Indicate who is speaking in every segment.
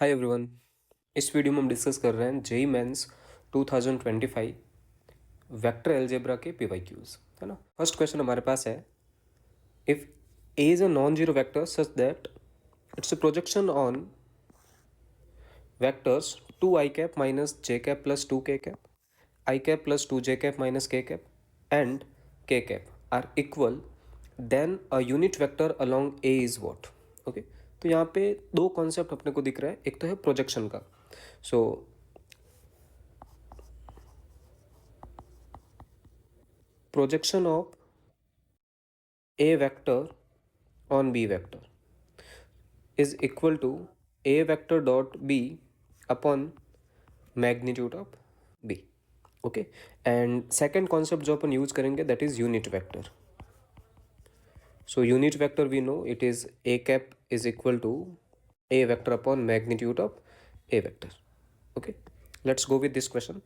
Speaker 1: Hi everyone. इस video में हम डिस्कस कर रहे हैं जेई मेंस 2025 वेक्टर अलजेब्रा के पीवाईक्यूज, है ना। फर्स्ट क्वेश्चन हमारे पास है, if A is a non zero vector such that its a projection on vectors 2 I cap minus J cap plus 2 K cap, I cap plus 2 J cap minus K cap and K cap are equal, then a unit vector along A is what. Okay, तो यहाँ पे दो concept अपने को दिख रहा है। एक तो है प्रोजेक्शन का। सो projection of a vector on b vector is equal to a vector dot b upon magnitude of b. Okay, and second concept जो अपन यूज करेंगे that is unit vector. So unit vector we know it is a cap is equal to a vector upon magnitude of a vector. Okay, let's go with this question.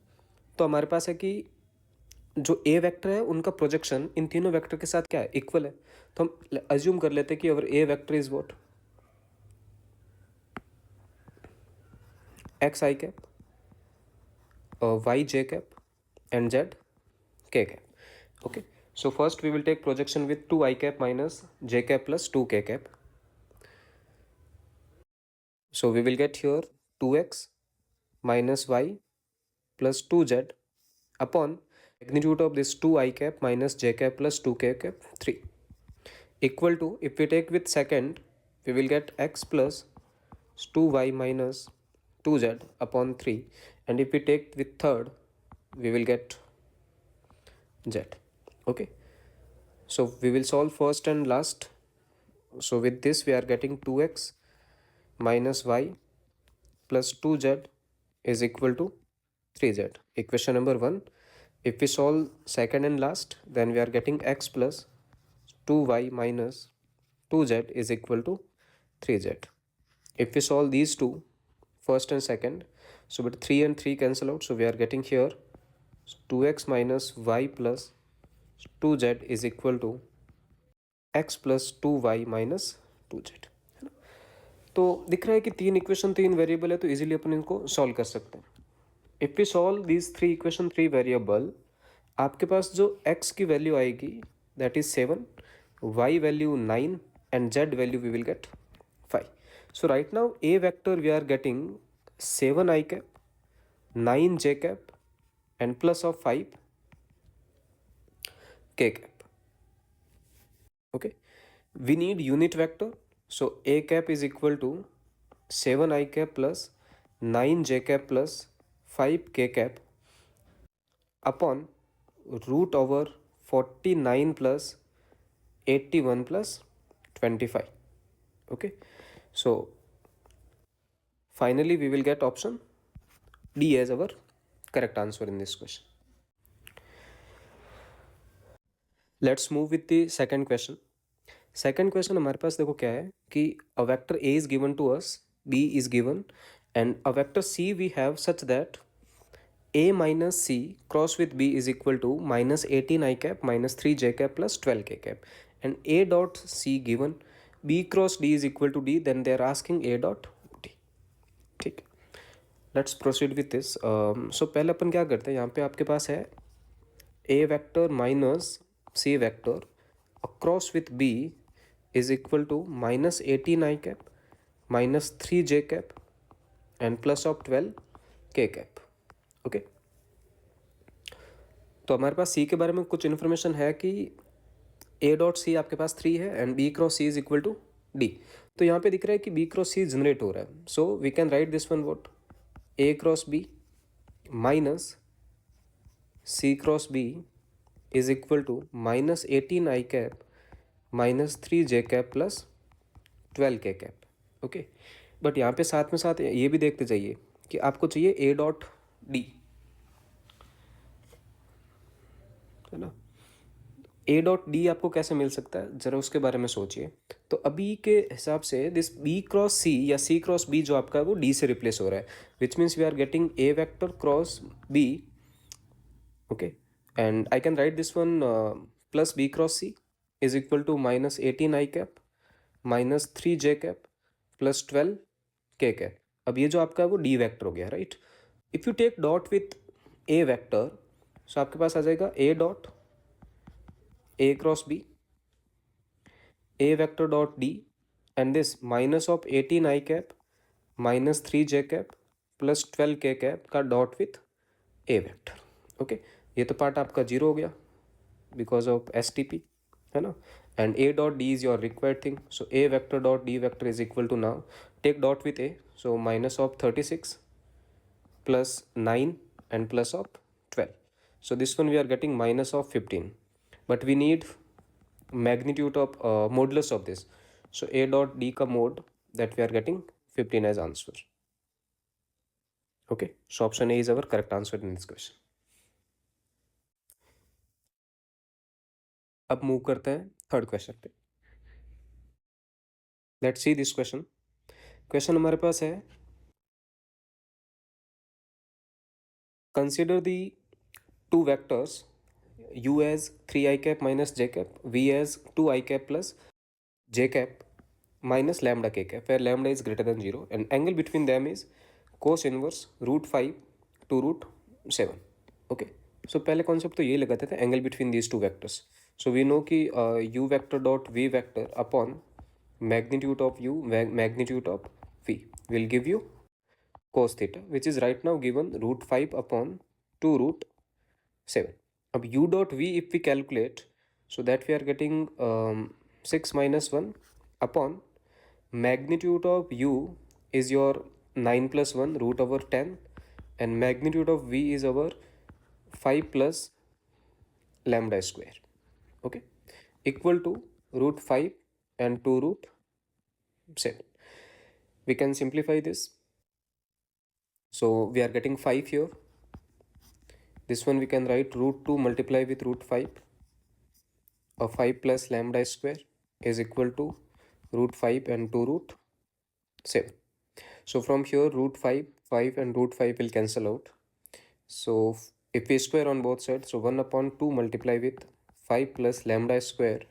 Speaker 1: तो हमारे पास है कि जो ए vector है उनका projection इन तीनों vector के साथ क्या है, इक्वल है। तो हम अज्यूम कर लेते हैं कि our A vector is what, X I cap, Y J cap and Z K cap. Okay, so first we will take projection with 2 I cap minus j cap plus 2 k cap. So we will get here 2x minus y plus 2z upon magnitude of this 2 I cap minus j cap plus 2 k cap 3 equal to, if we take with second, we will get x plus 2y minus 2z upon 3, and if we take with third, we will get z. Okay, so we will solve first and last. So with this we are getting 2x minus y plus 2z is equal to 3z, equation number 1. If we solve second and last, then we are getting x plus 2y minus 2z is equal to 3z. If we solve these two, first and second, so but 3 and 3 cancel out, so we are getting here 2x minus y plus 2z is equal to x plus 2y minus 2z, है ना। तो दिख रहा है कि तीन equation तीन variable है, तो इजीली अपन इनको सॉल्व कर सकते हैं। If we solve this three equation three variable, आपके पास जो x की वैल्यू आएगी that is 7, y value 9 and z value we will get 5. So right now a vector we are getting 7 I cap, 9 j cap and plus of 5 k cap. Okay, we need unit vector. So a cap is equal to 7 I cap plus 9 j cap plus 5 k cap upon root over 49 plus 81 plus 25. Okay, so finally we will get option D as our correct answer in this question. Let's move with the second question. Second question हमारे पास देखो क्या है कि a vector A is given to us, B is given, and a vector C we have such that A minus C cross with B is equal to minus 18 I cap minus 3 j cap plus 12 k cap, and A dot C given B cross D is equal to D, then they are asking A dot D. ठीक, let's proceed with this. सो पहले अपन क्या करते हैं, यहाँ पे आपके पास है A vector minus C vector across with B is equal to minus 18 I cap minus 3 j cap and plus of 12 k cap. Okay, तो हमारे पास C के बारे में कुछ इन्फॉर्मेशन है कि A डॉट C आपके पास 3 है and B cross C is equal to D। तो यहाँ पे दिख रहा है कि B क्रॉस C जनरेट हो रहा है, so we can write this one what, A cross B minus C cross B is equal to minus 18 I cap minus 3 j cap plus 12 k cap. Okay, but यहाँ पे साथ में साथ ये भी देखते जाइए कि आपको चाहिए A डॉट D, है ना। A डॉट डी आपको कैसे मिल सकता है, जरा उसके बारे में सोचिए। तो अभी के हिसाब से दिस B क्रॉस C या C क्रॉस B जो आपका है वो D से रिप्लेस हो रहा है, which means we are getting A vector cross B. Okay, and I can write this one plus B cross C is equal to minus 18 I cap minus 3 j cap plus 12 k cap. अब ये जो आपका है वो D vector हो गया, right. If you take dot with A vector, so आपके पास आ जाएगा A dot A cross B, A vector dot D, and this minus of 18 I cap minus 3 J cap plus 12 K cap का dot with A vector. Okay, ये तो part आपका zero हो गया because of S T P, है ना। And A dot D is your required thing, so A vector dot D vector is equal to, now take dot with A, so minus of 36 plus 9 and plus of 12. So this one we are getting minus of 15, but we need magnitude of modulus of this. So a dot d ka mode that we are getting 15 as answer. Okay, so option A is our correct answer in this question. अब move करते हैं third question पे। Let's see this question. Question हमारे पास है, consider the two vectors u as 3 I cap minus j cap, v as 2 I cap plus j cap minus lambda k cap, where lambda is greater than 0 and angle between them is cos inverse root 5 to root 7. Okay, so पहले concept तो ये लगाते थे, angle between these two vectors. So we know कि u vector dot v vector upon magnitude of u magnitude of v will give you cos theta, which is right now given root 5 upon 2 root 7. अब u dot v if we calculate, so that we are getting 6 minus 1 upon magnitude of u is your 9 plus 1 root over 10, and magnitude of v is our 5 plus lambda square. Okay, equal to root 5 and 2 root 7. We can simplify this. So we are getting 5 here. This one we can write root 2 multiply with root 5, or 5 plus lambda square is equal to root 5 and 2 root 7. So from here root 5 and root 5 will cancel out. So if we square on both sides, so 1 upon 2 multiply with 5 plus lambda square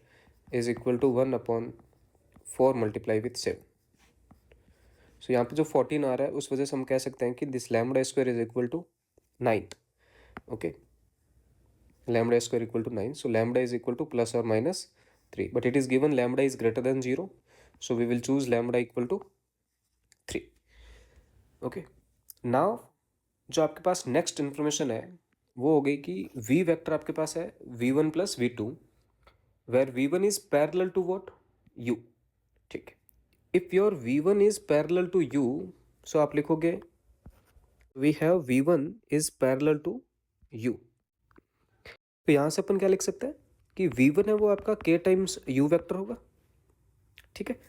Speaker 1: is equal to 1 upon 4 multiply with 7. So यहाँ पे जो 14 आ रहा है उस वजह से हम कह सकते हैं कि this lambda square is equal to 9. Okay, lambda square equal to 9. So lambda is equal to plus or minus 3, but it is given lambda is greater than 0, so we will choose lambda equal to 3. Okay, now जो आपके पास next information है वो हो गई कि v vector आपके पास है v1 plus v2, where v1 is parallel to what, u. ठीक है, if your v1 is parallel to u, so आप लिखोगे we have v1 is parallel to u. तो यहाँ से अपन क्या लिख सकते हैं कि v1 है वो आपका k टाइम्स u वेक्टर होगा। ठीक है,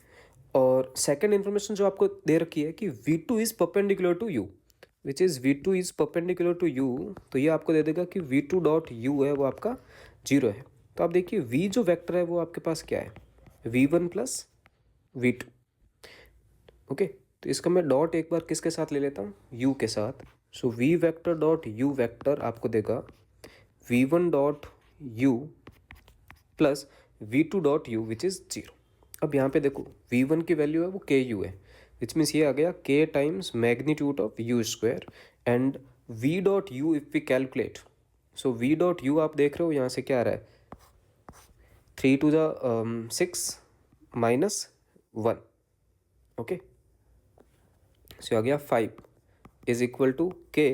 Speaker 1: और सेकंड इन्फॉर्मेशन जो आपको दे रखी है कि v2 is perpendicular to u, which is v2 is perpendicular to u, तो ये आपको दे देगा कि v2 डॉट u है वो आपका 0 है। तो आप देखिए v जो वेक्टर है वो आपके पास क्या है, v1 प्लस v2। ओके, तो इसका मैं डॉट एक बार किसके साथ ले लेता हूँ, u के साथ। सो v vector dot u vector आपको देगा v1 dot u plus v2 dot u which is 0। अब यहाँ पे देखो v1 की वैल्यू है वो ku है, विच मीन्स ये आ गया k times magnitude of u square, and v dot u if we calculate, so v dot u आप देख रहे हो यहाँ से क्या आ रहा है, 3 to the 6 minus 1। Okay, so आ गया 5 is equal to k,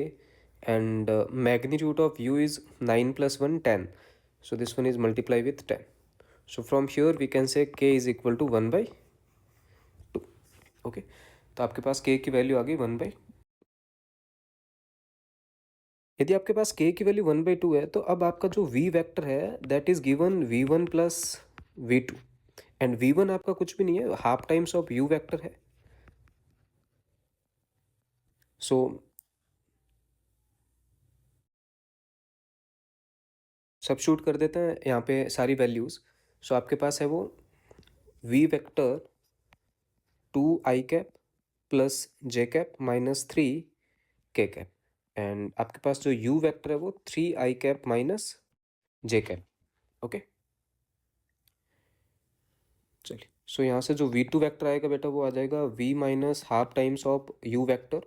Speaker 1: and magnitude of u is 9 plus 1 10, so this one is multiply with 10. So from here we can say k is equal to 1 by 2. Okay, तो आपके पास k की value आ गई 1 by। यदि आपके पास k की value 1 by 2 है तो अब आपका जो v वेक्टर है that is given v1 plus v2, and v1 आपका कुछ भी नहीं है, half times of u vector है। सो सब्स्टिट्यूट कर देते हैं यहाँ पे सारी वैल्यूज़। सो आपके पास है वो v vector 2 i cap plus j cap minus 3 k cap, and आपके पास जो u वेक्टर है वो 3 i cap minus j cap. Okay, चलिए सो यहाँ से जो v2 वेक्टर आएगा बेटा वो आ जाएगा v minus half times of u vector.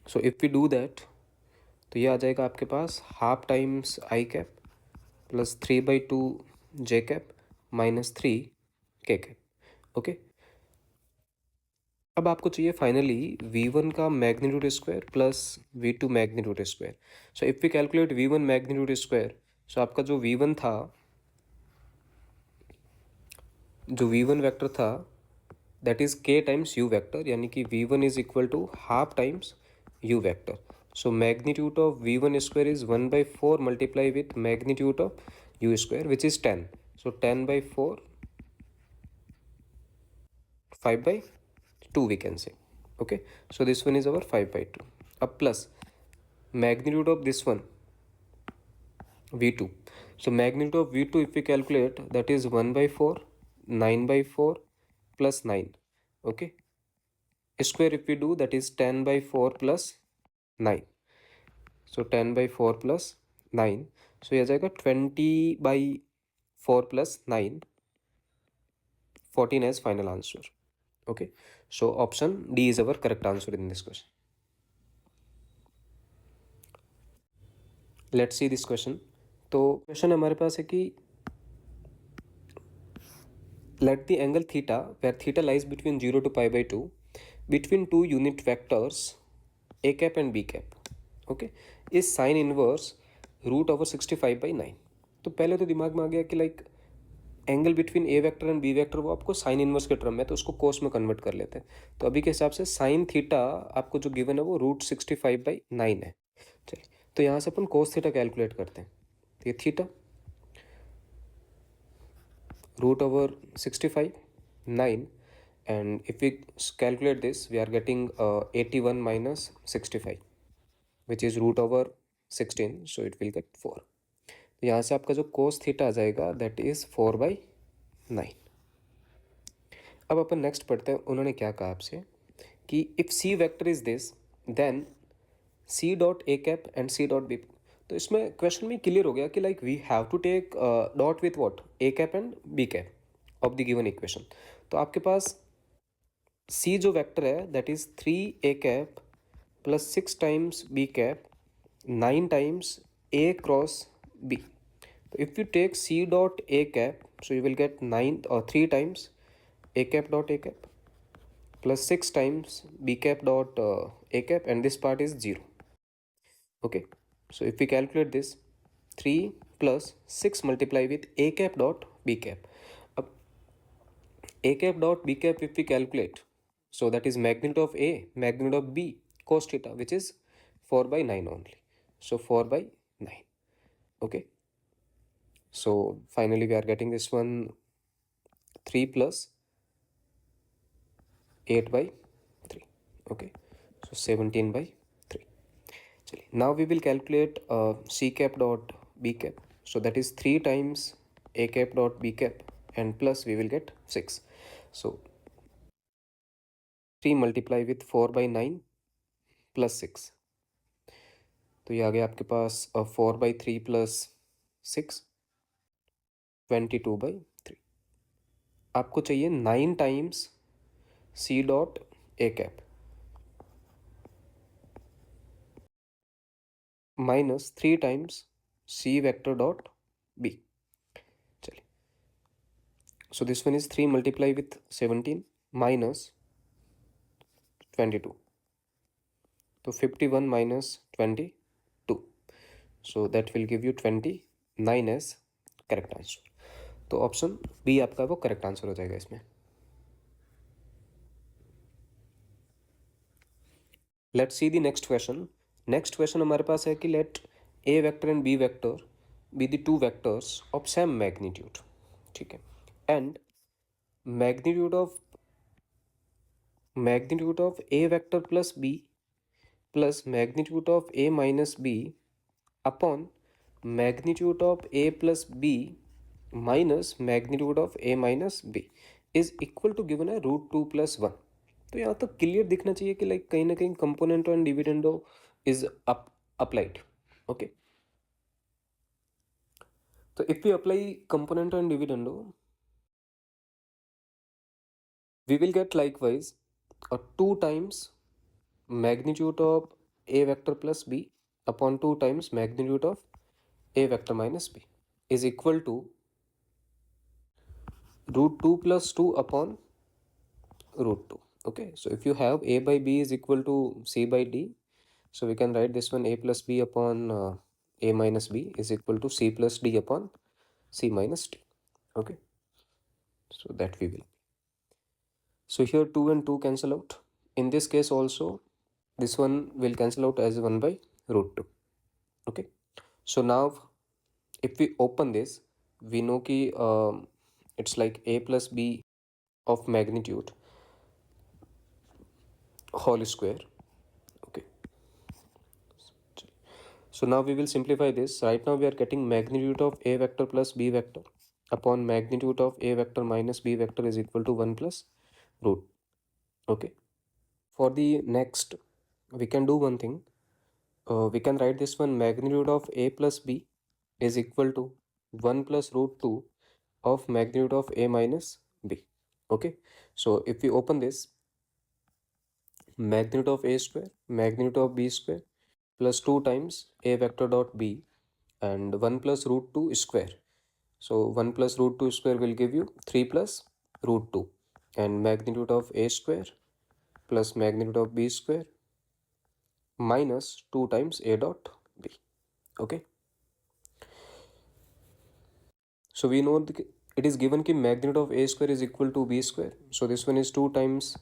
Speaker 1: So if we do that तो ये आ जाएगा आपके पास half times I cap plus 3/2 J cap minus 3 K cap. Okay. अब आपको चाहिए फाइनली v1 का magnitude square plus v2 magnitude square. So if we calculate v1 magnitude square, so आपका जो v1 था, जो v1 वेक्टर था that is k times u vector, यानी कि v1 is equal to half times u vector. So magnitude of v1 square is 1/4 multiply with magnitude of u square which is 10. So 10/4 5/2 we can say. Okay, so this one is our 5/2. Up plus magnitude of this one v2. So magnitude of v2 if we calculate that is 1/4 9/4 plus 9. Okay, square if we do that is 10/4 plus 9. So 10/4 plus 9. So ये आ जाएगा 20/4 plus 9, 14 as final answer. Okay, so option D is our correct answer in this question. Let's see this question. तो question हमारे पास है कि let the angle theta where theta lies between 0 to π/2 between two unit vectors A cap and B cap. Okay, is sine inverse √/65/9. तो पहले तो दिमाग में आ गया कि like angle between A vector and B vector वो आपको साइन इनवर्स के टर्म में, तो उसको कोस में कन्वर्ट कर लेते हैं. तो अभी के हिसाब से साइन थीटा आपको जो गिवन है वो √65/9 है. चलिए, तो यहाँ से अपन कोस थीटा कैलकुलेट करते हैं. तो ये theta √65/9, and if we calculate this we are getting 81 minus 65 which is √16, so it will get 4. तो यहाँ से आपका जो कोस थीटा आ जाएगा दैट इज़ 4/9. अब अपन नेक्स्ट पढ़ते हैं. उन्होंने क्या कहा आपसे कि if C vector is this then C dot A cap and C dot B. तो इसमें क्वेश्चन में क्लियर हो गया कि like we have to take dot with what A cap and B cap of the given equation. तो आपके पास C जो वेक्टर है that is 3 A cap plus 6 times B cap 9 times A cross B. तो if you take C dot A cap so you will gate 9 और 3 times A cap dot A cap plus 6 times b cap dot a cap, and this part is 0. Okay, so if we calculate this 3 plus 6 multiply with a cap dot b cap. Ab a cap dot b cap if we calculate, so that is magnitude of a magnitude of b cos theta which is 4/9 only. So 4/9. Okay, so finally we are getting this one 3 plus 8/3. Okay, so 17/3. चलिए, now we will calculate c cap dot b cap. So that is 3 times a cap dot b cap and plus we will get 6. So 3 multiply with 4/9 plus 6. तो ये आ गया आपके पास 4/3 plus 6 22/3. आपको चाहिए 9 times c dot a cap minus 3 times c vector dot b. चलिए, so this one is 3 multiply with 17 minus 22. तो 51 minus 22. So that will give you 29 as correct answer. तो ऑप्शन बी आपका वो करेक्ट आंसर हो जाएगा इसमें. Let's see the next question. Next question हमारे पास है कि let A vector and B vector be the two vectors of same magnitude. ठीक है, and magnitude of A vector plus B plus magnitude of A minus B upon magnitude of A plus B minus magnitude of A minus B is equal to given है √2 + 1. तो यहाँ तक clear दिखना चाहिए कि like कहीं ना कहीं componendo and dividendo is applied. Okay, तो if you apply componendo and dividendo We will get likewise a 2 times magnitude of a vector plus b upon 2 times magnitude of a vector minus b is equal to root 2 plus 2 upon root 2. Okay, so if you have a by b is equal to c by d, so we can write this one a plus b upon a minus b is equal to c plus d upon c minus d. Okay, so that we will. So here 2 and 2 cancel out. In this case also, this one will cancel out as 1 by root 2. Okay, so now if we open this, we know ki it's like a plus b of magnitude whole square. Okay, so now we will simplify this. Right now we are getting magnitude of a vector plus b vector upon magnitude of a vector minus b vector is equal to 1 plus root. Okay, for the next we can do one thing. We can write this one magnitude of a plus b is equal to 1 plus root 2 of magnitude of a minus b. Okay, so if we open this, magnitude of a square magnitude of b square plus 2 times a vector dot b and 1 plus root 2 square. So 1 plus root 2 square will give you 3 plus root 2 and magnitude of a square plus magnitude of b square minus 2 times a dot b. Okay, so we know it is given कि magnitude of a square is equal to b square. So this one is 2 times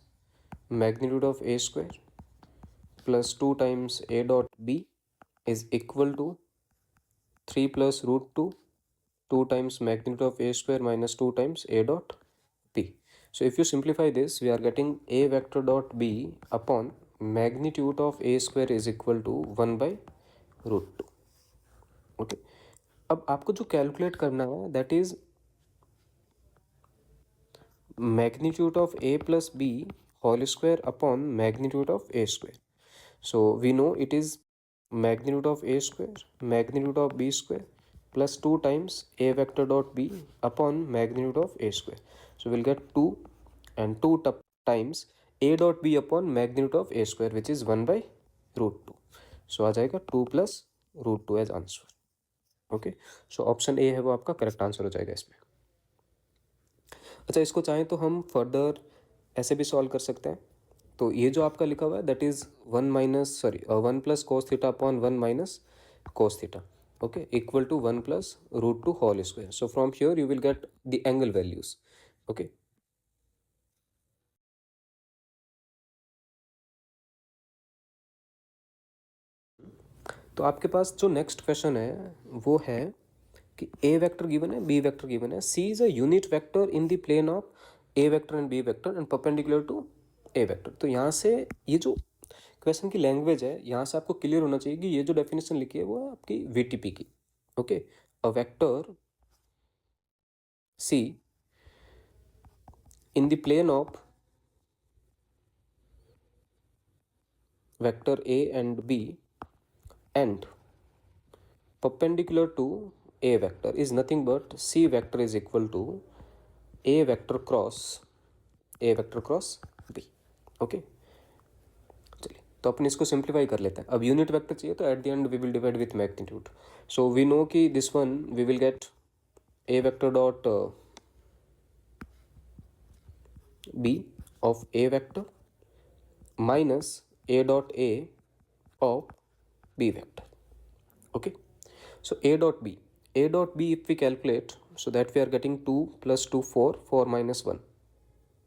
Speaker 1: magnitude of a square plus 2 times a dot b is equal to 3 plus root 2 2 times magnitude of a square minus 2 times a dot b. So if you simplify this, we are getting a vector dot b upon magnitude of a square is equal to 1 by root 2. Okay, अब आपको जो calculate करना है that is magnitude of a plus b whole square upon magnitude of a square. So we know it is magnitude of a square magnitude of b square plus 2 times a vector dot b upon magnitude of a square. So we'll get 2 and 2 times a dot b upon magnitude of a square which is 1 by root 2. So आ जाएगा 2 plus root 2 as answer. Okay, so option A है वो आपका correct answer हो जाएगा इसमें. अच्छा, इसको चाहें तो हम फर्दर ऐसे भी सॉल्व कर सकते हैं. तो ये जो आपका लिखा हुआ है that is 1 plus cos theta upon 1 minus cos theta. Okay, equal to 1 plus root 2 whole square. So from here you will get the angle values. Okay, तो आपके पास जो नेक्स्ट क्वेश्चन है वो है कि ए वेक्टर गिवन है, B vector given है, C is a unit vector in the plane of A vector and B vector and perpendicular to A vector. तो यहाँ से ये जो क्वेश्चन की लैंग्वेज है यहाँ से आपको क्लियर होना चाहिए कि ये जो डेफिनेशन लिखी है वो है आपकी वीटीपी की. Okay, uh vector C in the plane of vector a and b and perpendicular to a vector is nothing but c vector is equal to a vector cross b. Okay, चलिए तो अपन इसको simplify कर लेते हैं. अब unit vector चाहिए तो at the end we will divide with magnitude. So we know कि this one we will get a vector dot b of a vector minus a dot a of b vector. Okay, so a dot b if we calculate, so that we are getting 2 plus 2 4 minus 1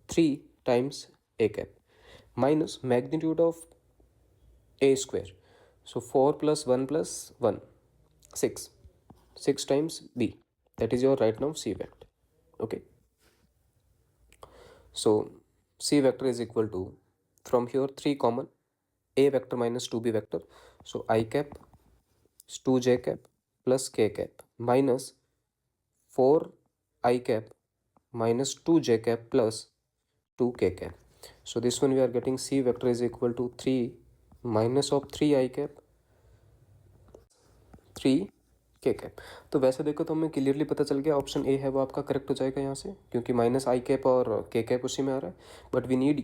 Speaker 1: 3 times a cap minus magnitude of a square. So 4 plus 1 plus 1 6 times b, that is your right now c vector. Okay, so c vector is equal to, from here 3 common, a vector minus 2b vector, so I cap is 2j cap plus k cap minus 4 I cap minus 2j cap plus 2k cap. So this one we are getting c vector is equal to 3 minus of 3 I cap 3 K cap. तो वैसे देखो तो हमें clearly पता चल गया option A है वो आपका करेक्ट हो जाएगा यहाँ से, क्योंकि माइनस आई कैप और के कैप उसी में आ रहा है। But we need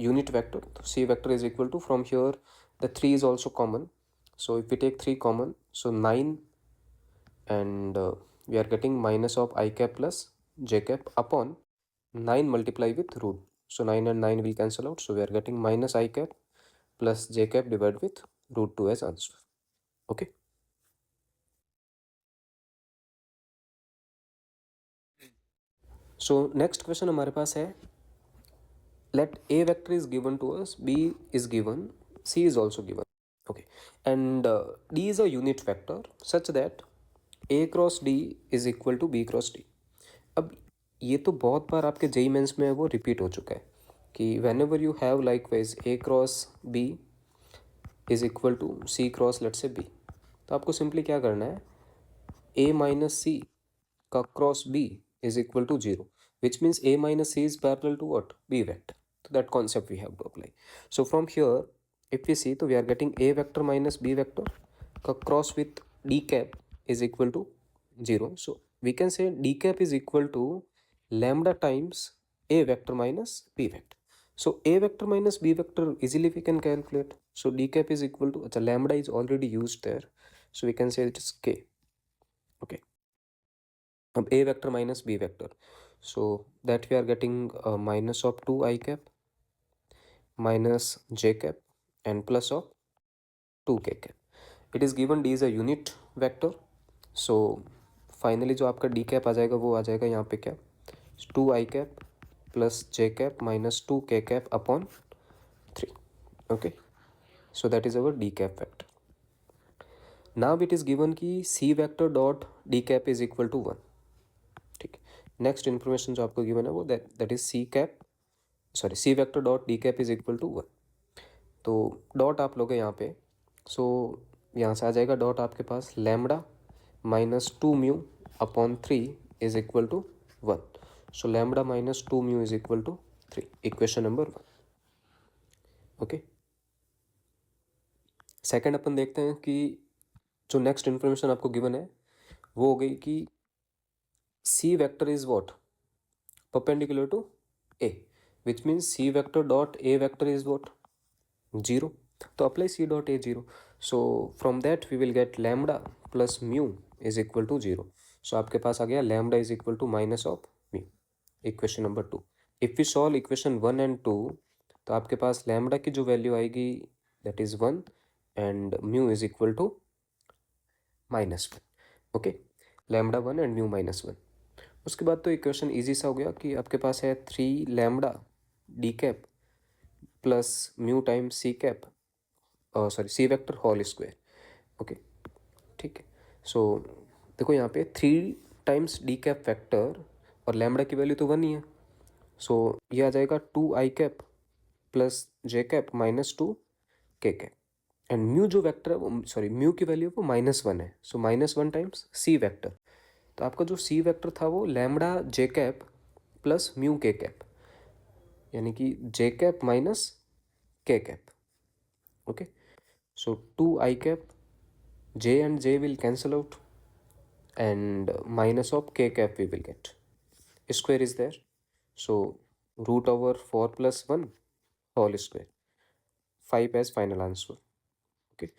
Speaker 1: unit vector, तो C vector is equal to, from here the 3 is also common, so if we take 3 common, so 9, and we are getting minus of I cap plus j cap upon 9 multiply with root, so 9 and 9 will cancel out, so we are getting minus I cap plus j cap divided with root 2 as answer. Okay, so next question हमारे पास है, let a vector is given to us, b is given, c is also given. Okay, and d is a unit vector such that a cross d is equal to b cross d. अब ये तो बहुत बार आपके JEE mains में वो repeat हो चुका है कि whenever you have likewise A cross B is equal to C cross let say B, तो आपको सिंपली क्या करना है, ए माइनस सी का cross B is equal to zero, which means A minus C is parallel to what, B vector. तो that concept we have to apply. So from here if we see, तो we are getting A vector minus B vector का cross with D cap is equal to 0. So we can say d cap is equal to lambda times a vector minus b vector. So a vector minus b vector easily we can calculate. So d cap is equal to, lambda is already used there, so we can say it is k. Okay, अब a vector minus b vector, so that we are getting minus of 2 I cap minus j cap and plus of 2 k cap. It is given d is a unit vector, so finally जो आपका D cap आ जाएगा वो आ जाएगा यहाँ पे क्या, 2 I cap plus J cap minus 2 K cap upon 3. Okay, so that is our D cap vector. Now it is given कि C vector dot D cap is equal to 1. ठीक है, नेक्स्ट इन्फॉर्मेशन जो आपको given है वो that is C cap, sorry C vector dot D cap is equal to 1. तो dot आप लोगे यहाँ पे, सो यहाँ से आ जाएगा डॉट आपके पास lambda minus 2 mu upon 3 is equal to 1. So lambda minus 2 mu is equal to 3, equation number 1. Okay, second अपन देखते हैं कि जो नेक्स्ट इन्फॉर्मेशन आपको गिवन है वो हो गई कि C vector is what, perpendicular to A, which means C vector dot A vector is what, 0. तो apply C dot A 0. So from that we will get lambda plus mu is equal to 0. So आपके पास आ गया lambda is equal to minus of mu, equation number 2. If we solve equation 1 and 2, तो आपके पास lambda की जो value आएगी that is 1 and mu is equal to -1. Okay, lambda 1 and mu -1. उसके बाद तो इक्वेशन ईजी सा हो गया कि आपके पास है 3 lambda D cap plus mu times C cap, sorry C vector whole square. Okay, ठीक है. सो देखो यहाँ पे 3 टाइम्स डी कैप वैक्टर और लैम्बडा की वैल्यू तो 1 ही है, सो ये आ जाएगा 2 I cap plus J cap minus 2 K cap. And mu जो वेक्टर है वो, सॉरी म्यू की वैल्यू वो -1 है, सो -1 टाइम्स सी वेक्टर. तो आपका जो सी वेक्टर था वो लैम्बडा जे कैप प्लस म्यू के कैप, यानी कि जे cap minus K cap. Okay, so 2 I cap, j and j will cancel out, and minus of k cap we will get. Square is there, so root over 4 plus 1 whole square, 5 as final answer. Okay,